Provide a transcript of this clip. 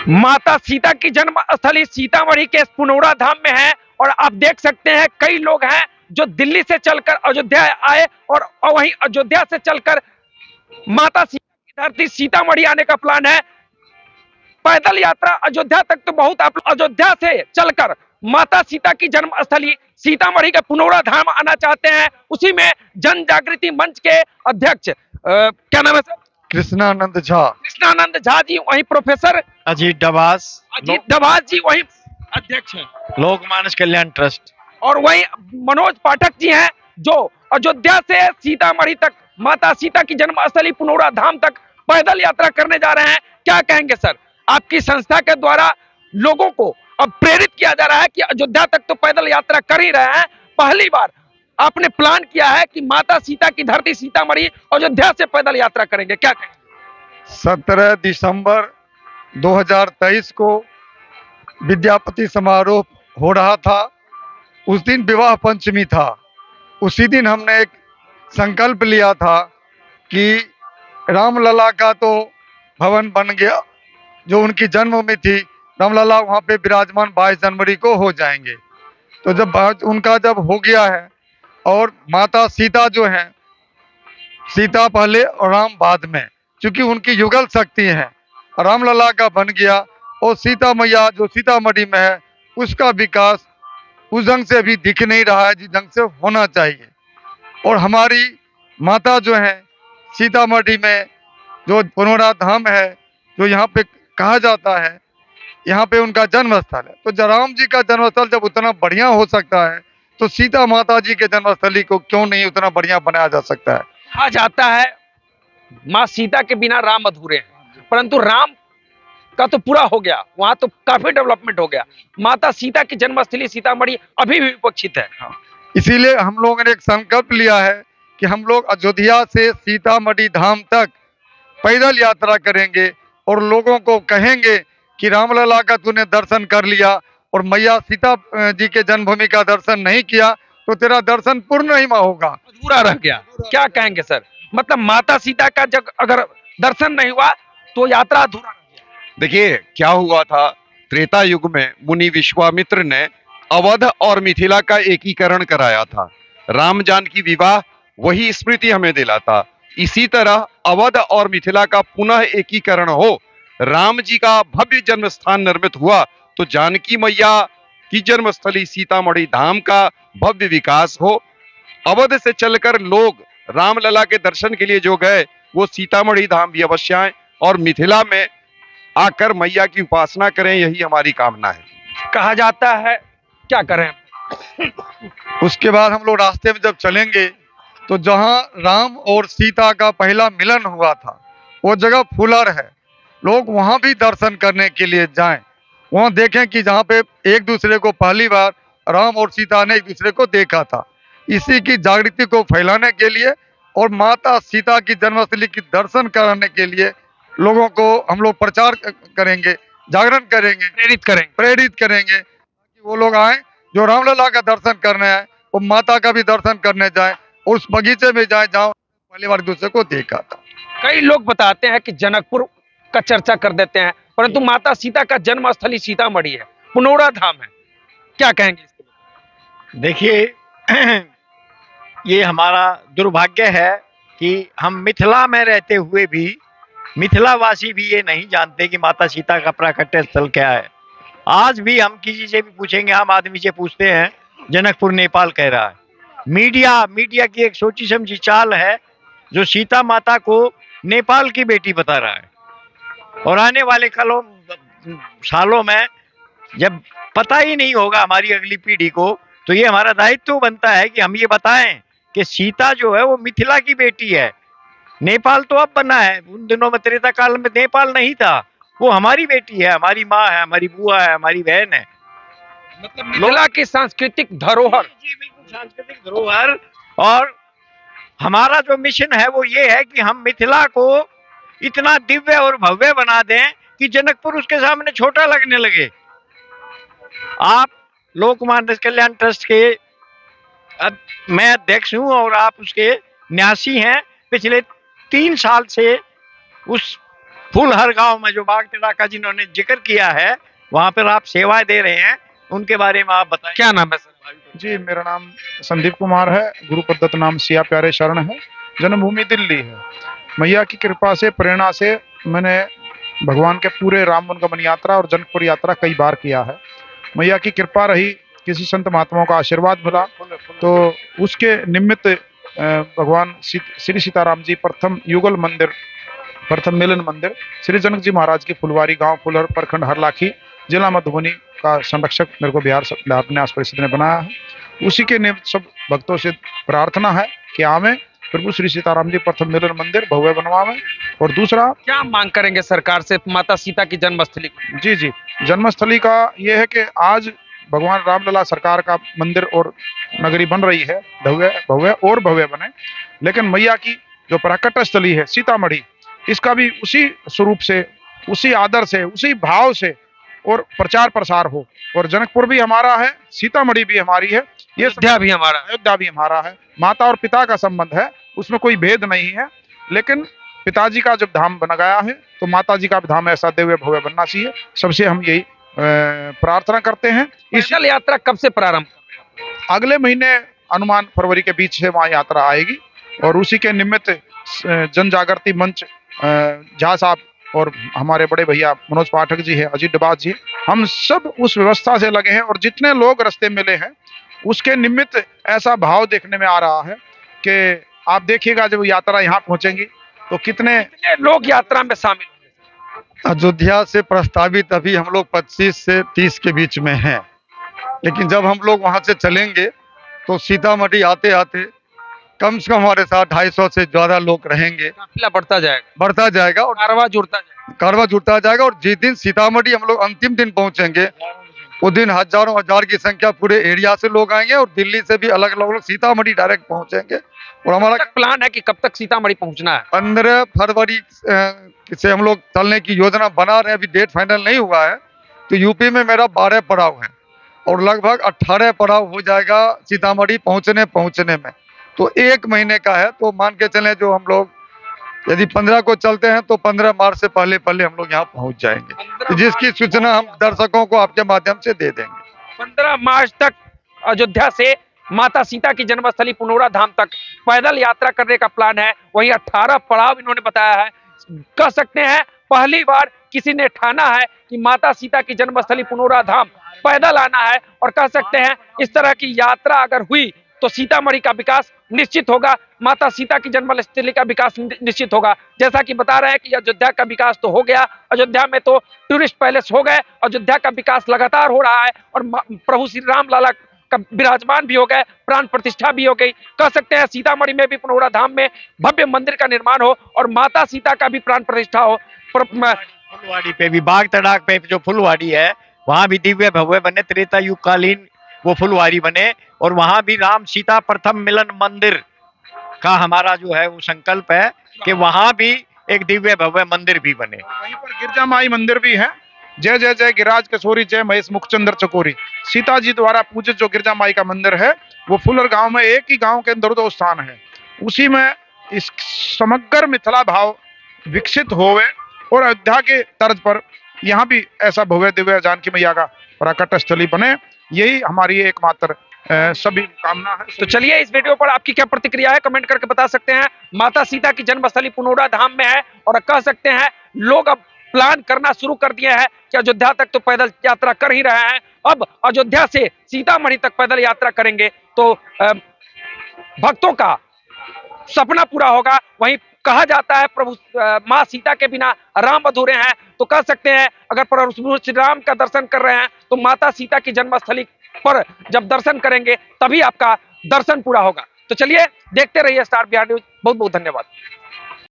माता सीता की जन्म स्थली सीतामढ़ी के पुनौरा धाम में है। और आप देख सकते हैं कई लोग हैं जो दिल्ली से चलकर अयोध्या आए और वहीं अयोध्या से चलकर माता सीता की धरती सीतामढ़ी आने का प्लान है। पैदल यात्रा अयोध्या तक तो बहुत, आप अयोध्या से चलकर माता सीता की जन्म स्थली सीतामढ़ी के पुनौरा धाम आना चाहते हैं। उसी में जन जागृति मंच के अध्यक्ष क्या नाम है सर? कृष्णानंद झा। कृष्णानंद झा जी, वहीं प्रोफेसर अजीत डबास। अजीत डबास जी वहीं अध्यक्ष हैं। लोकमानस कल्याण ट्रस्ट। और वहीं मनोज पाठक जी हैं जो अयोध्या से सीतामढ़ी तक माता सीता की जन्म स्थली पुनौरा धाम तक पैदल यात्रा करने जा रहे हैं। क्या कहेंगे सर? आपकी संस्था के द्वारा लोगों को अब प्रेरित किया जा रहा है कि अयोध्या तक तो पैदल यात्रा कर ही रहे हैं, पहली बार आपने प्लान किया है कि माता सीता की धरती सीतामढ़ी अयोध्या से पैदल यात्रा करेंगे, क्या कहेंगे? 17 दिसंबर 2023 को विद्यापति समारोह हो रहा था। उस दिन विवाह पंचमी था। उसी दिन हमने एक संकल्प लिया था कि रामलला का तो भवन बन गया, जो उनकी जन्मभूमि थी, रामलला वहाँ पे विराजमान 22 जनवरी को हो जाएंगे। तो जब उनका जब हो गया है और माता सीता जो है, सीता पहले और राम बाद में, क्योंकि उनकी युगल शक्ति है, रामलला का बन गया और सीता मैया जो सीतामढ़ी में है उसका विकास उस ढंग से अभी दिख नहीं रहा है जिस ढंग से होना चाहिए। और हमारी माता जो है सीतामढ़ी में जो पुनौरा धाम है, जो यहाँ पे कहा जाता है, यहाँ पे उनका जन्म स्थल है। तो जब राम जी का जन्मस्थल जब उतना बढ़िया हो सकता है तो सीता माता जी के जन्मस्थली को क्यों नहीं उतना बढ़िया बनाया जा सकता है? कहा जाता है माँ सीता के बिना राम अधूरे हैं, परंतु राम का तो पूरा हो गया, वहां तो काफी डेवलपमेंट हो गया। माता सीता की जन्मस्थली सीतामढ़ी अभी भी विपक्षित है। इसीलिए हम लोगों ने एक संकल्प लिया है कि हम लोग अयोध्या से सीतामढ़ी धाम तक पैदल यात्रा करेंगे और लोगों को कहेंगे कि रामलला का तूने दर्शन कर लिया और मैया सीता जी के जन्मभूमि का दर्शन नहीं किया तो तेरा दर्शन पूर्ण नहीं होगा, अधूरा रह गया। क्या कहेंगे सर? मतलब माता सीता का जब अगर दर्शन नहीं हुआ तो यात्रा अधूरा रह गया। देखिए क्या हुआ था, त्रेता युग में मुनि विश्वामित्र ने अवध और मिथिला का एकीकरण कराया था। राम जानकी विवाह वही स्मृति हमें दिलाता। इसी तरह अवध और मिथिला का पुनः एकीकरण हो, राम जी का भव्य जन्म स्थान निर्मित हुआ तो जानकी मैया की जन्मस्थली सीतामढ़ी धाम का भव्य विकास हो। अवध से चलकर लोग रामलला के दर्शन के लिए जो गए वो सीतामढ़ी धाम भी अवश्य आए और मिथिला में आकर मैया की उपासना करें, यही हमारी कामना है। कहा जाता है, क्या करें? उसके बाद हम लोग रास्ते में जब चलेंगे तो जहां राम और सीता का पहला मिलन हुआ था वो जगह फुलर है, लोग वहां भी दर्शन करने के लिए जाएं, वहां देखें कि जहां पे एक दूसरे को पहली बार राम और सीता ने एक दूसरे को देखा था। इसी की जागृति को फैलाने के लिए और माता सीता की जन्मस्थली की दर्शन कराने के लिए लोगों को हम लोग प्रचार करेंगे, जागरण करेंगे, प्रेरित करेंगे कि वो लोग आए जो रामलला का दर्शन करने आए, वो माता का भी दर्शन करने जाए और उस बगीचे में जाए जहाँ पहली बार दूसरे को देखा था। कई लोग बताते हैं कि जनकपुर का चर्चा कर देते हैं, परंतु माता सीता का जन्म स्थली सीतामढ़ी है, पुनौरा धाम है, क्या कहेंगे इसके लिए? देखिए ये हमारा दुर्भाग्य है कि हम मिथिला में रहते हुए भी मिथिलावासी भी ये नहीं जानते कि माता सीता का प्राकट्य स्थल क्या है। आज भी हम किसी से भी पूछेंगे, आम आदमी से पूछते हैं, जनकपुर नेपाल कह रहा है। मीडिया की एक सोची समझी चाल है जो सीता माता को नेपाल की बेटी बता रहा है। और आने वाले सालों में जब पता ही नहीं होगा हमारी अगली पीढ़ी को, तो ये हमारा दायित्व बनता है कि हम ये बताएं कि सीता जो है वो मिथिला की बेटी है। नेपाल तो अब बना है, उन दिनों में त्रेता काल में नेपाल नहीं था। वो हमारी बेटी है, हमारी माँ है, हमारी बुआ है, हमारी बहन है। मतलब मिथिला की सांस्कृतिक धरोहर। जी बिल्कुल, सांस्कृतिक धरोहर। और हमारा जो मिशन है वो ये है कि हम मिथिला को इतना दिव्य और भव्य बना दें कि जनकपुर उसके सामने छोटा लगने लगे। आप लोकमान्य कल्याण ट्रस्ट के मैं अध्यक्ष हूँ और आप उसके न्यासी हैं। पिछले 3 साल से उस फूलहर गांव में जो बाग तेड़ा का जिन्होंने जिक्र किया है, वहां पर आप सेवाएं दे रहे हैं, उनके बारे में आप बताएं। क्या नाम है सर? जी, मेरा नाम संदीप कुमार है। गुरु पद्धत नाम सिया प्यारे शरण है। जन्मभूमि दिल्ली है। मैया की कृपा से, प्रेरणा से मैंने भगवान के पूरे राम वनगमन यात्रा और जनकपुर यात्रा कई बार किया है। मैया की कृपा रही, किसी संत महात्माओं का आशीर्वाद मिला, तो उसके निमित्त भगवान श्री सीताराम जी प्रथम युगल मंदिर, प्रथम मिलन मंदिर श्री जनक जी महाराज की फुलवारी गांव फुलहर प्रखंड हरलाखी जिला मधुबनी का संरक्षक मेरे को बिहार न्यास परिषद ने बनाया है। उसी के निमित्त सब भक्तों से प्रार्थना है कि आवे प्रभु श्री सीताराम जी प्रथम मिलन मंदिर भव्य बनवावे। और दूसरा, क्या मांग करेंगे सरकार से माता सीता की जन्मस्थली को? जी, जन्मस्थली का ये है कि आज भगवान रामलला सरकार का मंदिर और नगरी बन रही है, भव्य बने, लेकिन मैया की जो प्रकट स्थली है सीतामढ़ी, इसका भी उसी स्वरूप से, उसी आदर से, उसी भाव से और प्रचार प्रसार हो। और जनकपुर भी हमारा है, सीतामढ़ी भी हमारी है, ये अयोध्या भी हमारा है। अयोध्या भी हमारा है। माता और पिता का संबंध है, उसमें कोई भेद नहीं है। लेकिन पिताजी का जब धाम बन गया है तो माता जी का भी धाम ऐसा दिव्य भव्य बनना चाहिए। सबसे हम यही प्रार्थना करते हैं। इस पैदल यात्रा कब से प्रारंभ? अगले महीने अनुमान फरवरी के बीच से वहाँ यात्रा आएगी और उसी के निमित्त जन जागृति मंच झा साहब और हमारे बड़े भैया मनोज पाठक जी है, अजीत डबाज जी, हम सब उस व्यवस्था से लगे हैं। और जितने लोग रास्ते मिले हैं उसके निमित्त ऐसा भाव देखने में आ रहा है कि आप देखिएगा जब यात्रा यहाँ पहुंचेंगी तो कितने लोग यात्रा में शामिल होंगे। अयोध्या से प्रस्तावित अभी हम लोग 25 से 30 के बीच में हैं, लेकिन जब हम लोग वहां से चलेंगे तो सीतामढ़ी आते आते कम से कम हमारे साथ 250 से ज्यादा लोग रहेंगे। काफिला बढ़ता जाएगा और कारवां जुड़ता जाएगा। और जिस दिन सीतामढ़ी हम लोग अंतिम दिन पहुंचेंगे उस दिन हजारों हजार की संख्या पूरे एरिया से लोग आएंगे और दिल्ली से भी अलग अलग लोग सीतामढ़ी डायरेक्ट पहुंचेंगे। और हमारा प्लान है कि कब तक सीतामढ़ी पहुंचना है? 15 फरवरी से हम लोग चलने की योजना बना रहे हैं, अभी डेट फाइनल नहीं हुआ है। तो यूपी में मेरा 12 पड़ाव है और लगभग 18 पड़ाव हो जाएगा सीतामढ़ी पहुंचने में। तो 1 महीने का है, तो मान के चलें जो हम लोग यदि 15 को चलते हैं तो 15 मार्च से पहले हम लोग यहाँ पहुंच जाएंगे, तो जिसकी सूचना हम दर्शकों को आपके माध्यम से दे देंगे। 15 मार्च तक अयोध्या से माता सीता की जन्मस्थली पुनौरा धाम तक पैदल यात्रा करने का प्लान है। वहीं 18 पड़ाव इन्होंने बताया है। कह सकते हैं पहली बार किसी ने ठाना है कि माता सीता की जन्मस्थली पुनौरा धाम पैदल आना है। और कह सकते हैं इस तरह की यात्रा अगर हुई तो सीतामढ़ी का विकास निश्चित होगा, माता सीता की जन्मस्थली का विकास निश्चित होगा। जैसा कि बता रहे हैं कि अयोध्या का विकास तो हो गया, अयोध्या में तो टूरिस्ट पैलेस हो गए, अयोध्या का विकास लगातार हो रहा है और प्रभु श्री राम लला का विराजमान भी हो गए, प्राण प्रतिष्ठा भी हो गई। कह सकते हैं सीतामढ़ी में भी पुनौरा धाम में भव्य मंदिर का निर्माण हो और माता सीता का भी प्राण प्रतिष्ठा हो। फुलवाड़ी पे भी, बाग तड़ाक पे जो फुलवाड़ी है वहां भी दिव्य भव्य बने, त्रेता युग कालीन वो फुलवारी बने और वहां भी राम सीता प्रथम मिलन मंदिर का हमारा जो है वो संकल्प है कि वहां भी एक दिव्य भव्य मंदिर भी बने। वहीं पर गिरजा माई मंदिर भी है। जय जय जय गिरिराज किशोरी जय महेश मुखचंद्र चकोरी, सीता जी द्वारा पूजित जो गिरजा माई का मंदिर है वो फुलर गांव में, एक ही गांव के अंदर 2 स्थान है। उसी में इस समग्र मिथिला भाव विकसित होवे और अयोध्या के तर्ज पर यहाँ भी ऐसा भव्य दिव्य जानकी मैया का प्रकट स्थली बने, यही हमारी एकमात्र सभी कामना है। तो चलिए, इस वीडियो पर आपकी क्या प्रतिक्रिया है कमेंट करके बता सकते हैं। माता सीता की जन्मस्थली पुनौरा धाम में है और कह सकते हैं लोग अब प्लान करना शुरू कर दिए हैं कि अयोध्या तक तो पैदल यात्रा कर ही रहे हैं, अब अयोध्या से सीतामढ़ी तक पैदल यात्रा करेंगे तो भक्तों का सपना पूरा होगा। वहीं कहा जाता है प्रभु माँ सीता के बिना राम अधूरे हैं, तो कह सकते हैं अगर प्रभु श्री राम का दर्शन कर रहे हैं तो माता सीता की जन्मस्थली पर जब दर्शन करेंगे तभी आपका दर्शन पूरा होगा। तो चलिए देखते रहिए स्टार बिहार न्यूज। बहुत बहुत धन्यवाद।